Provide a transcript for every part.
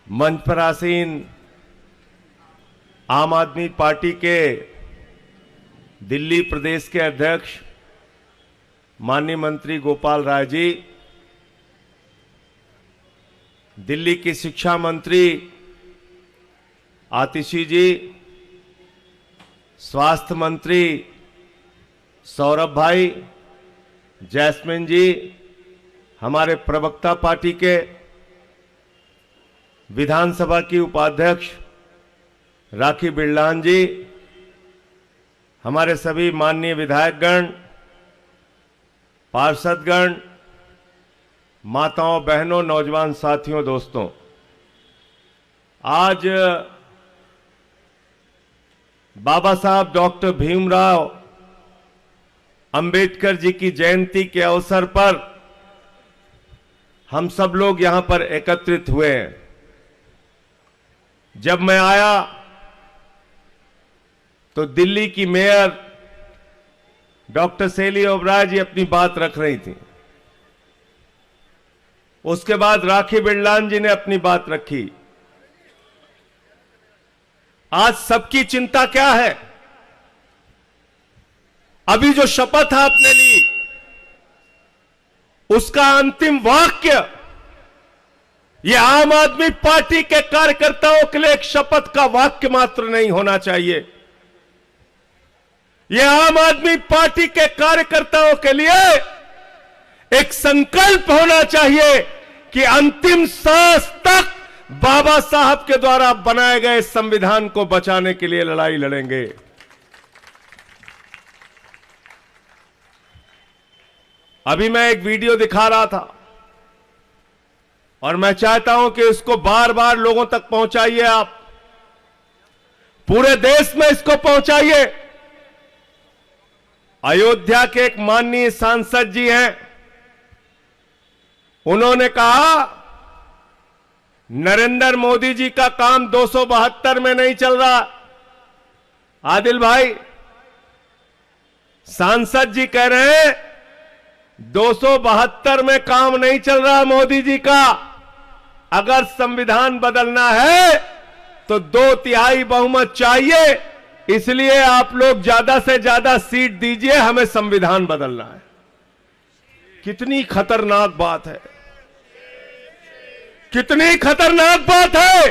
मंच पर आसीन आम आदमी पार्टी के दिल्ली प्रदेश के अध्यक्ष माननीय मंत्री गोपाल राय जी, दिल्ली की शिक्षा मंत्री आतिशी जी, स्वास्थ्य मंत्री सौरभ भाई, जैस्मिन जी, हमारे प्रवक्ता पार्टी के विधानसभा की उपाध्यक्ष राखी बिरलान जी, हमारे सभी माननीय विधायकगण, पार्षदगण, माताओं बहनों, नौजवान साथियों, दोस्तों, आज बाबा साहब डॉक्टर भीमराव अंबेडकर जी की जयंती के अवसर पर हम सब लोग यहां पर एकत्रित हुए हैं। जब मैं आया तो दिल्ली की मेयर डॉक्टर शैली ओबराय जी अपनी बात रख रही थी। उसके बाद राखी बिरलान जी ने अपनी बात रखी। आज सबकी चिंता क्या है? अभी जो शपथ आपने ली उसका अंतिम वाक्य यह आम आदमी पार्टी के कार्यकर्ताओं के लिए एक शपथ का वाक्य मात्र नहीं होना चाहिए। यह आम आदमी पार्टी के कार्यकर्ताओं के लिए एक संकल्प होना चाहिए कि अंतिम सांस तक बाबा साहब के द्वारा बनाए गए संविधान को बचाने के लिए लड़ाई लड़ेंगे। अभी मैं एक वीडियो दिखा रहा था और मैं चाहता हूं कि इसको बार बार लोगों तक पहुंचाइए। आप पूरे देश में इसको पहुंचाइए। अयोध्या के एक माननीय सांसद जी हैं, उन्होंने कहा नरेंद्र मोदी जी का काम 272 में नहीं चल रहा। आदिल भाई, सांसद जी कह रहे हैं 272 में काम नहीं चल रहा मोदी जी का। अगर संविधान बदलना है तो 2/3 बहुमत चाहिए, इसलिए आप लोग ज्यादा से ज्यादा सीट दीजिए, हमें संविधान बदलना है। कितनी खतरनाक बात है, कितनी खतरनाक बात है।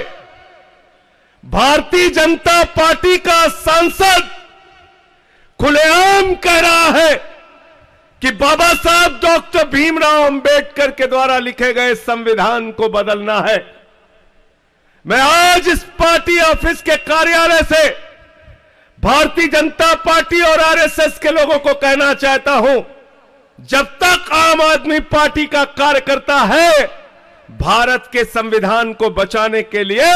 भारतीय जनता पार्टी का सांसद खुलेआम कह रहा है कि बाबा साहब डॉक्टर भीमराव अंबेडकर के द्वारा लिखे गए संविधान को बदलना है। मैं आज इस पार्टी ऑफिस के कार्यालय से भारतीय जनता पार्टी और आरएसएस के लोगों को कहना चाहता हूं, जब तक आम आदमी पार्टी का कार्यकर्ता है, भारत के संविधान को बचाने के लिए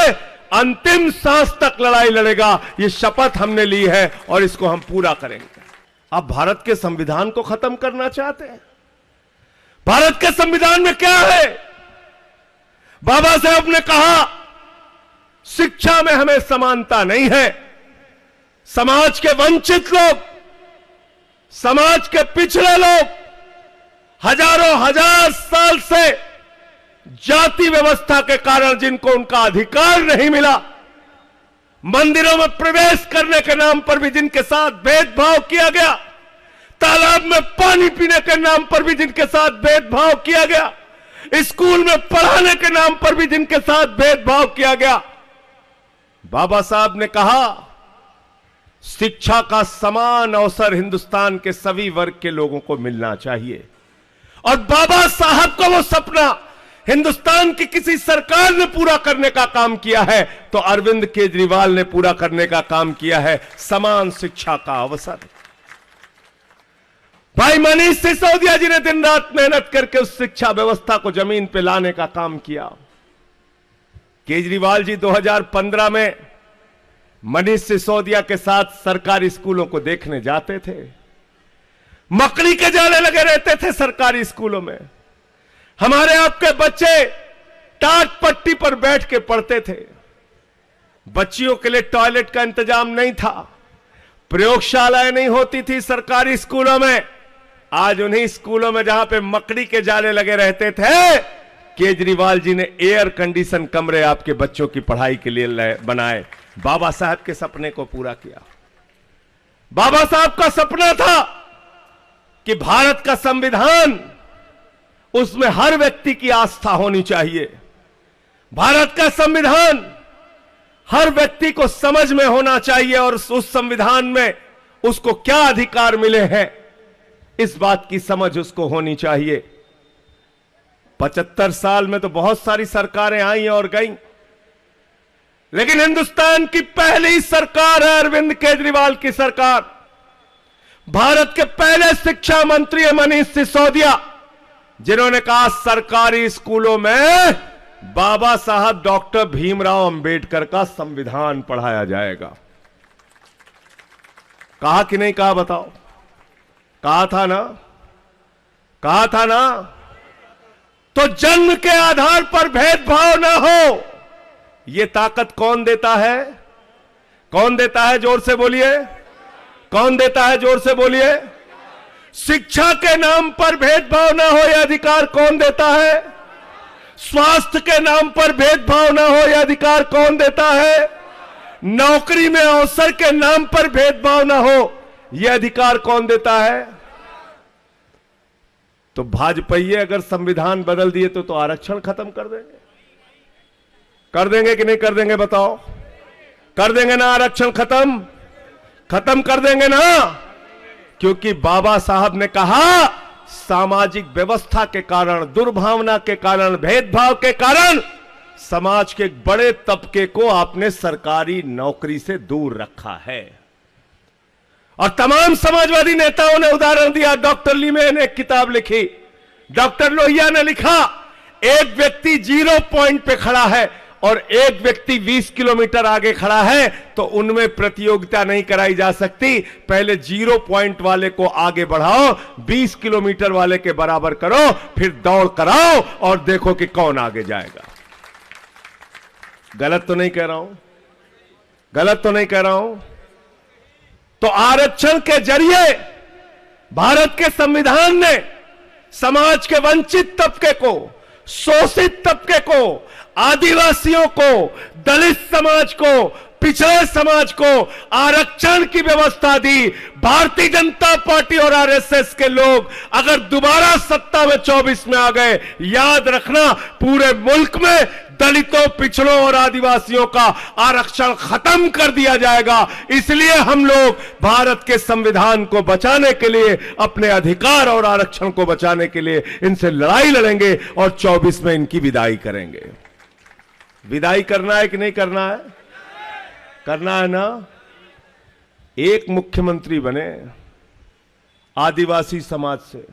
अंतिम सांस तक लड़ाई लड़ेगा। ये शपथ हमने ली है और इसको हम पूरा करेंगे। आप भारत के संविधान को खत्म करना चाहते हैं? भारत के संविधान में क्या है? बाबा साहब ने कहा शिक्षा में हमें समानता नहीं है। समाज के वंचित लोग, समाज के पिछड़े लोग हजारों हजार साल से जाति व्यवस्था के कारण जिनको उनका अधिकार नहीं मिला, मंदिरों में प्रवेश करने के नाम पर भी जिनके साथ भेदभाव किया गया, तालाब में पानी पीने के नाम पर भी जिनके साथ भेदभाव किया गया, स्कूल में पढ़ाने के नाम पर भी जिनके साथ भेदभाव किया गया, बाबा साहब ने कहा शिक्षा का समान अवसर हिंदुस्तान के सभी वर्ग के लोगों को मिलना चाहिए। और बाबा साहब का वो सपना हिंदुस्तान की किसी सरकार ने पूरा करने का काम किया है तो अरविंद केजरीवाल ने पूरा करने का काम किया है, समान शिक्षा का अवसर। भाई मनीष सिसोदिया जी ने दिन रात मेहनत करके उस शिक्षा व्यवस्था को जमीन पे लाने का काम किया। केजरीवाल जी 2015 में मनीष सिसोदिया के साथ सरकारी स्कूलों को देखने जाते थे। मकड़ी के जाले लगे रहते थे सरकारी स्कूलों में। हमारे आपके बच्चे टाट पट्टी पर बैठ के पढ़ते थे। बच्चियों के लिए टॉयलेट का इंतजाम नहीं था, प्रयोगशालाएं नहीं होती थी सरकारी स्कूलों में। आज उन्हीं स्कूलों में जहां पे मकड़ी के जाले लगे रहते थे, केजरीवाल जी ने एयर कंडीशन कमरे आपके बच्चों की पढ़ाई के लिए बनाए। बाबा साहब के सपने को पूरा किया। बाबा साहब का सपना था कि भारत का संविधान, उसमें हर व्यक्ति की आस्था होनी चाहिए। भारत का संविधान हर व्यक्ति को समझ में होना चाहिए और उस संविधान में उसको क्या अधिकार मिले हैं, इस बात की समझ उसको होनी चाहिए। 75 साल में तो बहुत सारी सरकारें आई और गईं, लेकिन हिंदुस्तान की पहली सरकार है अरविंद केजरीवाल की सरकार। भारत के पहले शिक्षा मंत्री है मनीष सिसोदिया, जिन्होंने कहा सरकारी स्कूलों में बाबा साहब डॉक्टर भीमराव अंबेडकर का संविधान पढ़ाया जाएगा। कहा कि नहीं कहा बताओ? कहा था ना? कहा था ना? तो जन्म के आधार पर भेदभाव ना हो, यह ताकत कौन देता है? कौन देता है? जोर से बोलिए। कौन देता है? जोर से बोलिए। शिक्षा के नाम पर भेदभाव ना हो, यह अधिकार कौन देता है? स्वास्थ्य के नाम पर भेदभाव ना हो, यह अधिकार कौन देता है? नौकरी में अवसर के नाम पर भेदभाव ना हो, यह अधिकार कौन देता है? तो भाजपाई अगर संविधान बदल दिए तो आरक्षण खत्म कर देंगे। कर देंगे कि नहीं कर देंगे बताओ? कर देंगे ना? आरक्षण खत्म कर देंगे ना? क्योंकि बाबा साहब ने कहा सामाजिक व्यवस्था के कारण, दुर्भावना के कारण, भेदभाव के कारण समाज के एक बड़े तबके को आपने सरकारी नौकरी से दूर रखा है। और तमाम समाजवादी नेताओं ने उदाहरण दिया। डॉक्टर लीमे ने एक किताब लिखी, डॉक्टर लोहिया ने लिखा, एक व्यक्ति 0 पॉइंट पे खड़ा है और एक व्यक्ति 20 किलोमीटर आगे खड़ा है, तो उनमें प्रतियोगिता नहीं कराई जा सकती। पहले 0 पॉइंट वाले को आगे बढ़ाओ, 20 किलोमीटर वाले के बराबर करो, फिर दौड़ कराओ और देखो कि कौन आगे जाएगा। गलत तो नहीं कह रहा हूं? गलत तो नहीं कह रहा हूं? तो आरक्षण के जरिए भारत के संविधान ने समाज के वंचित तबके को, शोषित तबके को, आदिवासियों को, दलित समाज को, पिछड़े समाज को आरक्षण की व्यवस्था दी। भारतीय जनता पार्टी और आरएसएस के लोग अगर दोबारा सत्ता में 24 में आ गए, याद रखना पूरे मुल्क में दलितों, पिछड़ों और आदिवासियों का आरक्षण खत्म कर दिया जाएगा। इसलिए हम लोग भारत के संविधान को बचाने के लिए, अपने अधिकार और आरक्षण को बचाने के लिए इनसे लड़ाई लड़ेंगे और 24 में इनकी विदाई करेंगे। विदाई करना है कि नहीं करना है? करना है ना? एक मुख्यमंत्री बने आदिवासी समाज से।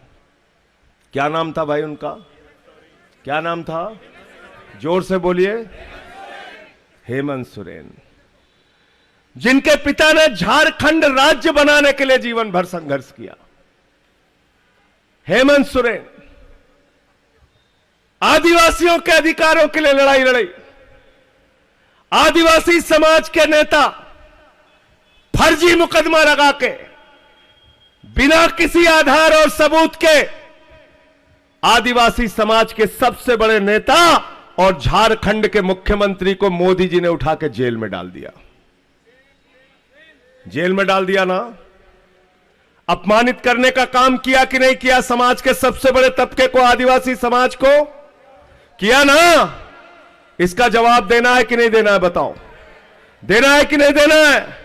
क्या नाम था भाई उनका? क्या नाम था? जोर से बोलिए। हेमंत सोरेन, जिनके पिता ने झारखंड राज्य बनाने के लिए जीवन भर संघर्ष किया। हेमंत सोरेन आदिवासियों के अधिकारों के लिए लड़ाई लड़ी। आदिवासी समाज के नेता फर्जी मुकदमा लगा के, बिना किसी आधार और सबूत के, आदिवासी समाज के सबसे बड़े नेता और झारखंड के मुख्यमंत्री को मोदी जी ने उठा के जेल में डाल दिया। जेल में डाल दिया ना? अपमानित करने का काम किया कि नहीं किया? समाज के सबसे बड़े तबके को, आदिवासी समाज को किया ना? इसका जवाब देना है कि नहीं देना है बताओ? देना है कि नहीं देना है?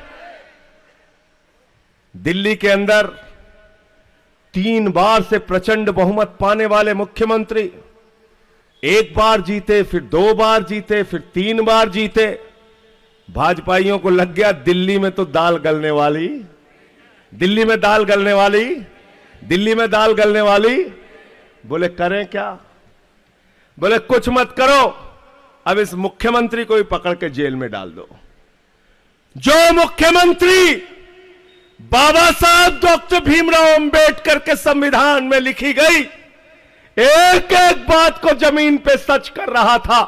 दिल्ली के अंदर 3 बार से प्रचंड बहुमत पाने वाले मुख्यमंत्री, 1 बार जीते, फिर 2 बार जीते, फिर 3 बार जीते। भाजपाइयों को लग गया दिल्ली में तो दाल गलने वाली, दिल्ली में दाल गलने वाली, दिल्ली में दाल गलने वाली। बोले करें क्या? बोले कुछ मत करो, अब इस मुख्यमंत्री को ही पकड़ के जेल में डाल दो। जो मुख्यमंत्री बाबा साहब डॉक्टर भीमराव अंबेडकर के संविधान में लिखी गई एक एक बात को जमीन पे सच कर रहा था,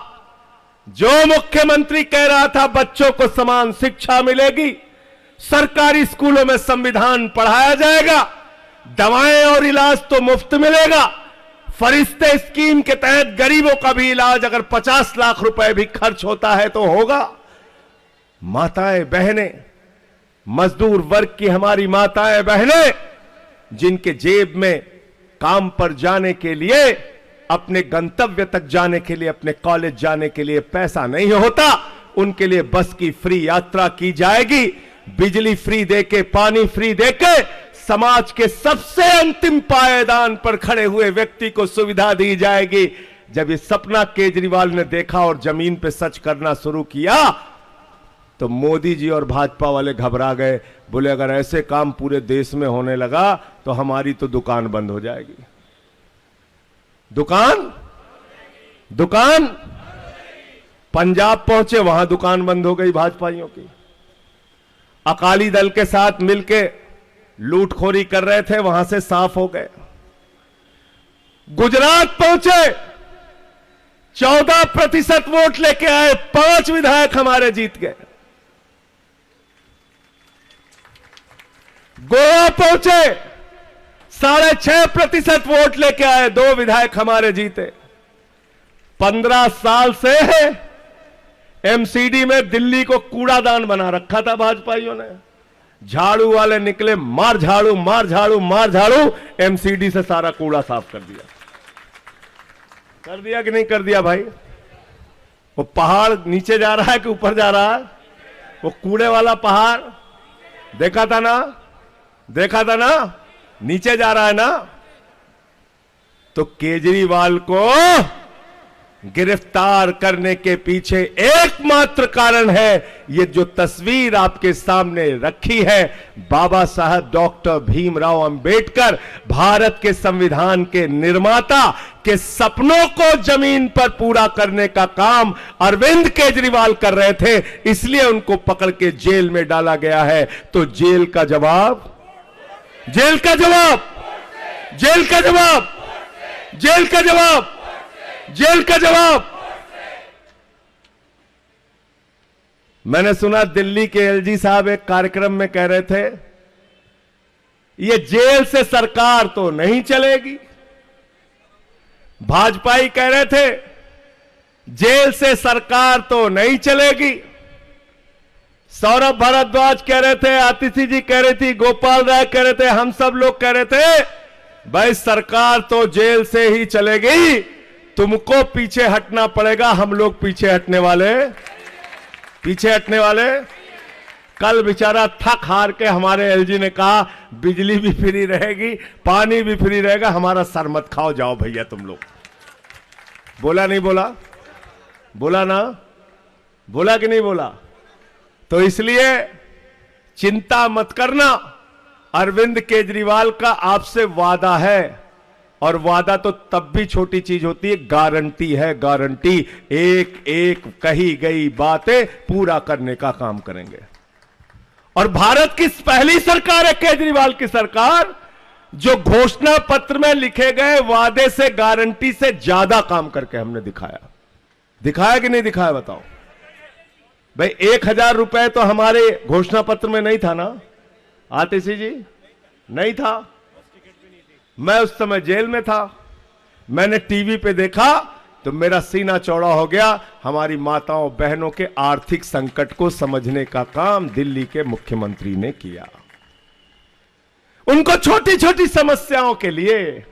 जो मुख्यमंत्री कह रहा था बच्चों को समान शिक्षा मिलेगी, सरकारी स्कूलों में संविधान पढ़ाया जाएगा, दवाएं और इलाज तो मुफ्त मिलेगा, फरिश्ते स्कीम के तहत गरीबों का भी इलाज अगर 50 लाख रुपए भी खर्च होता है तो होगा। माताएं बहनें, मजदूर वर्ग की हमारी माताएं बहनें, जिनके जेब में काम पर जाने के लिए, अपने गंतव्य तक जाने के लिए, अपने कॉलेज जाने के लिए पैसा नहीं होता, उनके लिए बस की फ्री यात्रा की जाएगी। बिजली फ्री देके, पानी फ्री देके, समाज के सबसे अंतिम पायदान पर खड़े हुए व्यक्ति को सुविधा दी जाएगी। जब ये सपना केजरीवाल ने देखा और जमीन पे सच करना शुरू किया तो मोदी जी और भाजपा वाले घबरा गए। बोले अगर ऐसे काम पूरे देश में होने लगा तो हमारी तो दुकान बंद हो जाएगी। दुकान पंजाब पहुंचे, वहां दुकान बंद हो गई भाजपाइयों की। अकाली दल के साथ मिलके लूटखोरी कर रहे थे, वहां से साफ हो गए। गुजरात पहुंचे, 14% वोट लेके आए, 5 विधायक हमारे जीत गए। गोवा पहुंचे, 6.5% वोट लेके आए, 2 विधायक हमारे जीते। 15 साल से एमसीडी में दिल्ली को कूड़ादान बना रखा था भाजपाइयों ने। झाड़ू वाले निकले, मार झाड़ू मार झाड़ू मार झाड़ू, एमसीडी से सारा कूड़ा साफ कर दिया। कर दिया कि नहीं कर दिया भाई? वो पहाड़ नीचे जा रहा है कि ऊपर जा रहा है? वो कूड़े वाला पहाड़ देखा था ना, देखा था ना, नीचे जा रहा है ना। तो केजरीवाल को गिरफ्तार करने के पीछे एकमात्र कारण है, ये जो तस्वीर आपके सामने रखी है, बाबा साहब डॉक्टर भीमराव अंबेडकर, भारत के संविधान के निर्माता के सपनों को जमीन पर पूरा करने का काम अरविंद केजरीवाल कर रहे थे, इसलिए उनको पकड़ के जेल में डाला गया है। तो जेल का जवाब, जेल का जवाब, जेल का जवाब, जेल का जवाब, जेल का जवाब। मैंने सुना दिल्ली के एलजी साहब एक कार्यक्रम में कह रहे थे, ये जेल से सरकार तो नहीं चलेगी। भाजपाई कह रहे थे जेल से सरकार तो नहीं चलेगी। सौरभ भारद्वाज कह रहे थे, आतिशी जी कह रही थी, गोपाल राय कह रहे थे, हम सब लोग कह रहे थे भाई सरकार तो जेल से ही चलेगी, तुमको पीछे हटना पड़ेगा। हम लोग पीछे हटने वाले। कल बेचारा थक हार के हमारे एलजी ने कहा बिजली भी फ्री रहेगी, पानी भी फ्री रहेगा, हमारा सर मत खाओ, जाओ भैया तुम लोग। बोला नहीं बोला? बोला ना? बोला कि नहीं बोला? तो इसलिए चिंता मत करना, अरविंद केजरीवाल का आपसे वादा है, और वादा तो तब भी छोटी चीज होती है, गारंटी है, गारंटी। एक एक कही गई बातें पूरा करने का काम करेंगे। और भारत की पहली सरकार है केजरीवाल की सरकार, जो घोषणा पत्र में लिखे गए वादे से, गारंटी से ज्यादा काम करके हमने दिखाया। दिखाया कि नहीं दिखाया बताओ भाई? 1000 रुपए तो हमारे घोषणा पत्र में नहीं था ना आतिशी जी? नहीं था। मैं उस समय जेल में था, मैंने टीवी पे देखा तो मेरा सीना चौड़ा हो गया। हमारी माताओं बहनों के आर्थिक संकट को समझने का काम दिल्ली के मुख्यमंत्री ने किया। उनको छोटी छोटी समस्याओं के लिए,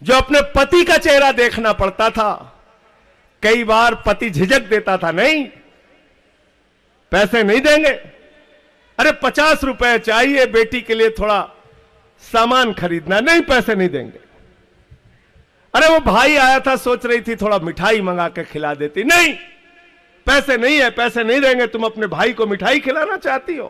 जो अपने पति का चेहरा देखना पड़ता था, कई बार पति झिझक देता था, नहीं पैसे नहीं देंगे, अरे 50 रुपए चाहिए बेटी के लिए, थोड़ा सामान खरीदना, नहीं पैसे नहीं देंगे। अरे वो भाई आया था, सोच रही थी थोड़ा मिठाई मंगा के खिला देती, नहीं पैसे नहीं है, पैसे नहीं देंगे, तुम अपने भाई को मिठाई खिलाना चाहती हो।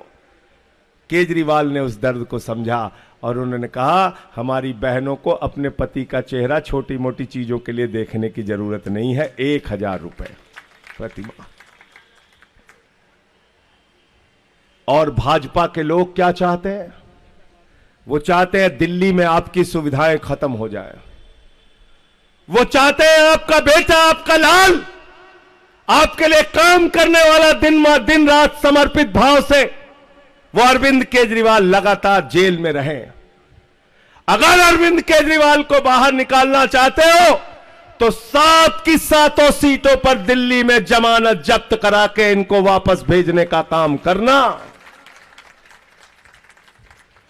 केजरीवाल ने उस दर्द को समझा और उन्होंने कहा हमारी बहनों को अपने पति का चेहरा छोटी मोटी चीजों के लिए देखने की जरूरत नहीं है, 1000 रुपए प्रति माह। और भाजपा के लोग क्या चाहते हैं? वो चाहते हैं दिल्ली में आपकी सुविधाएं खत्म हो जाए। वो चाहते हैं आपका बेटा, आपका लाल आपके लिए काम करने वाला दिन रात समर्पित भाव से वो अरविंद केजरीवाल लगातार जेल में रहे। अगर अरविंद केजरीवाल को बाहर निकालना चाहते हो तो 7 की 7 सीटों पर दिल्ली में जमानत जब्त करा के इनको वापस भेजने का काम करना।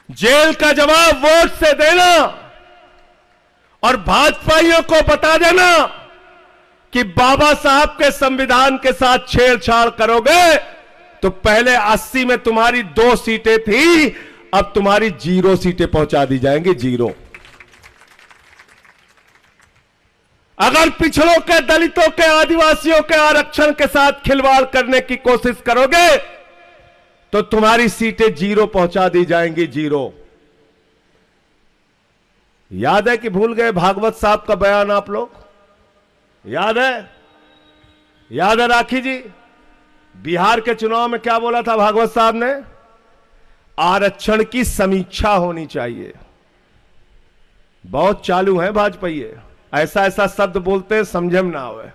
जेल का जवाब वोट से देना और भाजपाइयों को बता देना कि बाबा साहब के संविधान के साथ छेड़छाड़ करोगे तो पहले 80 में तुम्हारी 2 सीटें थी, अब तुम्हारी 0 सीटें पहुंचा दी जाएंगी, 0। अगर पिछड़ों के, दलितों के, आदिवासियों के आरक्षण के साथ खिलवाड़ करने की कोशिश करोगे तो तुम्हारी सीटें 0 पहुंचा दी जाएंगी, 0। याद है कि भूल गए भागवत साहब का बयान? आप लोग याद है? याद है राखी जी? बिहार के चुनाव में क्या बोला था भागवत साहब ने? आरक्षण की समीक्षा होनी चाहिए। बहुत चालू है भाजपाई, ऐसा ऐसा शब्द बोलते हैं समझे में ना आवे।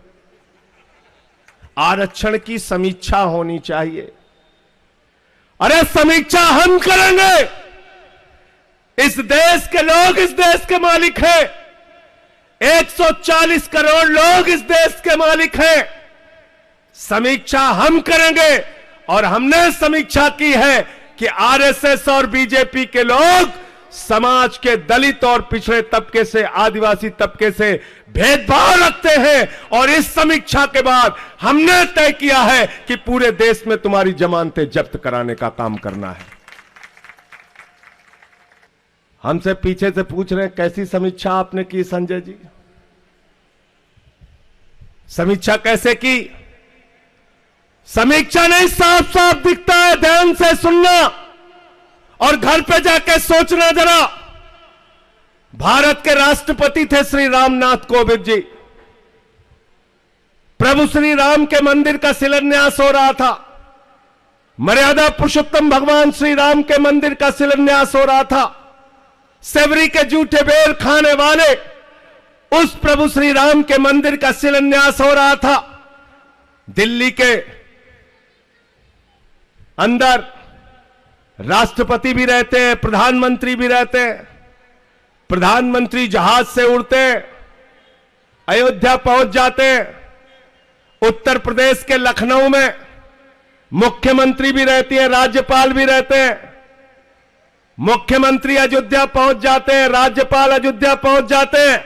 आरक्षण की समीक्षा होनी चाहिए। अरे समीक्षा हम करेंगे। इस देश के लोग इस देश के मालिक हैं। 140 करोड़ लोग इस देश के मालिक हैं। समीक्षा हम करेंगे और हमने समीक्षा की है कि आरएसएस और बीजेपी के लोग समाज के दलित और पिछड़े तबके से, आदिवासी तबके से भेदभाव रखते हैं। और इस समीक्षा के बाद हमने तय किया है कि पूरे देश में तुम्हारी जमानतें जब्त कराने का काम करना है। हमसे पीछे से पूछ रहे हैं कैसी समीक्षा आपने की संजय जी? समीक्षा कैसे की? समीक्षा नहीं, साफ साफ दिखता है। ध्यान से सुनना और घर पे जाके सोचना जरा। भारत के राष्ट्रपति थे श्री रामनाथ कोविंद जी। प्रभु श्री राम के मंदिर का शिलान्यास हो रहा था। मर्यादा पुरुषोत्तम भगवान श्री राम के मंदिर का शिलान्यास हो रहा था। सेवरी के जूठे बेर खाने वाले उस प्रभु श्री राम के मंदिर का शिलान्यास हो रहा था। दिल्ली के अंदर राष्ट्रपति भी रहते हैं, प्रधानमंत्री भी रहते हैं। प्रधानमंत्री जहाज से उड़ते हैं, अयोध्या पहुंच जाते हैं। उत्तर प्रदेश के लखनऊ में मुख्यमंत्री भी रहती है, राज्यपाल भी रहते हैं। मुख्यमंत्री अयोध्या पहुंच जाते हैं, राज्यपाल अयोध्या पहुंच जाते हैं।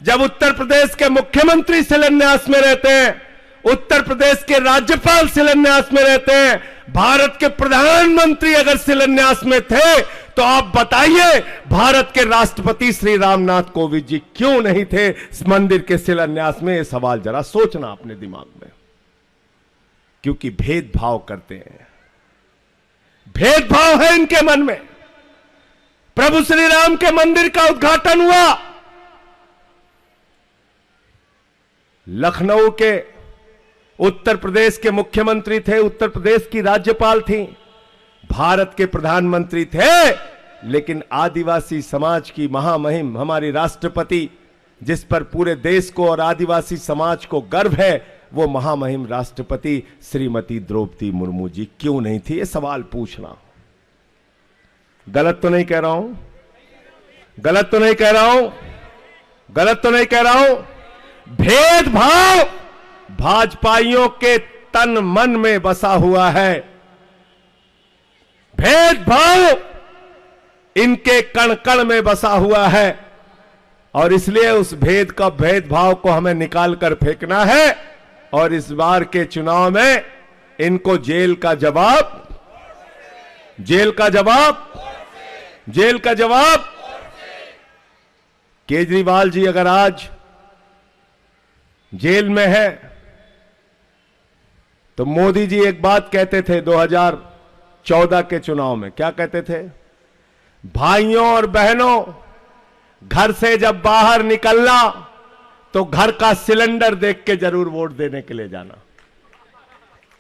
जब उत्तर प्रदेश के मुख्यमंत्री शिलान्यास में रहते हैं, उत्तर प्रदेश के राज्यपाल शिलान्यास में रहते हैं, भारत के प्रधानमंत्री अगर शिलान्यास में थे तो आप बताइए भारत के राष्ट्रपति श्री रामनाथ कोविंद जी क्यों नहीं थे इस मंदिर के शिलान्यास में? यह सवाल जरा सोचना अपने दिमाग में। क्योंकि भेदभाव करते हैं, भेदभाव है इनके मन में। प्रभु श्री राम के मंदिर का उद्घाटन हुआ, लखनऊ के उत्तर प्रदेश के मुख्यमंत्री थे, उत्तर प्रदेश की राज्यपाल थी, भारत के प्रधानमंत्री थे, लेकिन आदिवासी समाज की महामहिम हमारी राष्ट्रपति, जिस पर पूरे देश को और आदिवासी समाज को गर्व है, वो महामहिम राष्ट्रपति श्रीमती द्रौपदी मुर्मू जी क्यों नहीं थी? ये सवाल पूछना। गलत तो नहीं कह रहा हूं? गलत तो नहीं कह रहा हूं? गलत तो नहीं कह रहा हूं? भेदभाव भाजपाइयों के तन मन में बसा हुआ है। भेदभाव इनके कण कण में बसा हुआ है और इसलिए उस भेदभाव को हमें निकाल कर फेंकना है। और इस बार के चुनाव में इनको जेल का जवाब, जेल का जवाब, जेल का जवाब। केजरीवाल जी अगर आज जेल में है तो मोदी जी एक बात कहते थे 2014 के चुनाव में, क्या कहते थे? भाइयों और बहनों, घर से जब बाहर निकलना तो घर का सिलेंडर देख के जरूर वोट देने के लिए जाना।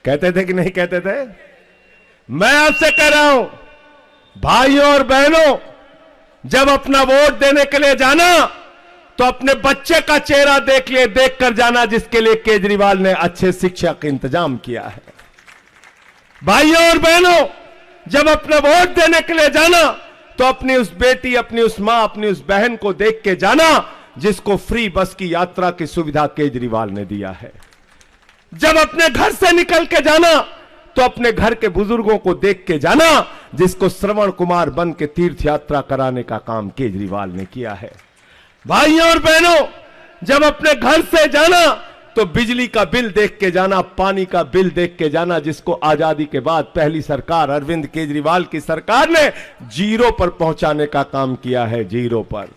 कहते थे कि नहीं कहते थे? मैं आपसे कह रहा हूं भाइयों और बहनों, जब अपना वोट देने के लिए जाना तो अपने बच्चे का चेहरा देख कर जाना जिसके लिए केजरीवाल ने अच्छे शिक्षा का इंतजाम किया है। भाइयों और बहनों, जब अपना वोट देने के लिए जाना तो अपनी उस बेटी, अपनी उस मां, अपनी उस बहन को देख के जाना जिसको फ्री बस की यात्रा की सुविधा केजरीवाल ने दिया है। जब अपने घर से निकल के जाना तो अपने घर के बुजुर्गों को देख के जाना जिसको श्रवण कुमार बन के तीर्थ यात्रा कराने का काम केजरीवाल ने किया है। भाइयों और बहनों, जब अपने घर से जाना तो बिजली का बिल देख के जाना, पानी का बिल देख के जाना जिसको आजादी के बाद पहली सरकार अरविंद केजरीवाल की सरकार ने जीरो पर पहुंचाने का काम किया है, जीरो पर।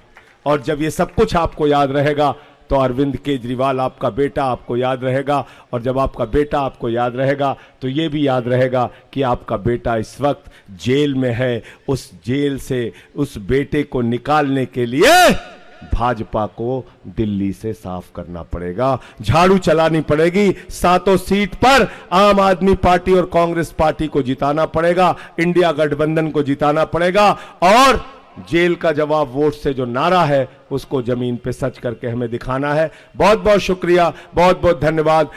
और जब ये सब कुछ आपको याद रहेगा तो अरविंद केजरीवाल आपका बेटा आपको याद रहेगा, और जब आपका बेटा आपको याद रहेगा तो ये भी याद रहेगा कि आपका बेटा इस वक्त जेल में है। उस जेल से उस बेटे को निकालने के लिए भाजपा को दिल्ली से साफ करना पड़ेगा, झाड़ू चलानी पड़ेगी, 7 सीट पर आम आदमी पार्टी और कांग्रेस पार्टी को जिताना पड़ेगा, इंडिया गठबंधन को जिताना पड़ेगा, और जेल का जवाब वोट से जो नारा है उसको जमीन पे सच करके हमें दिखाना है। बहुत बहुत शुक्रिया, बहुत बहुत धन्यवाद।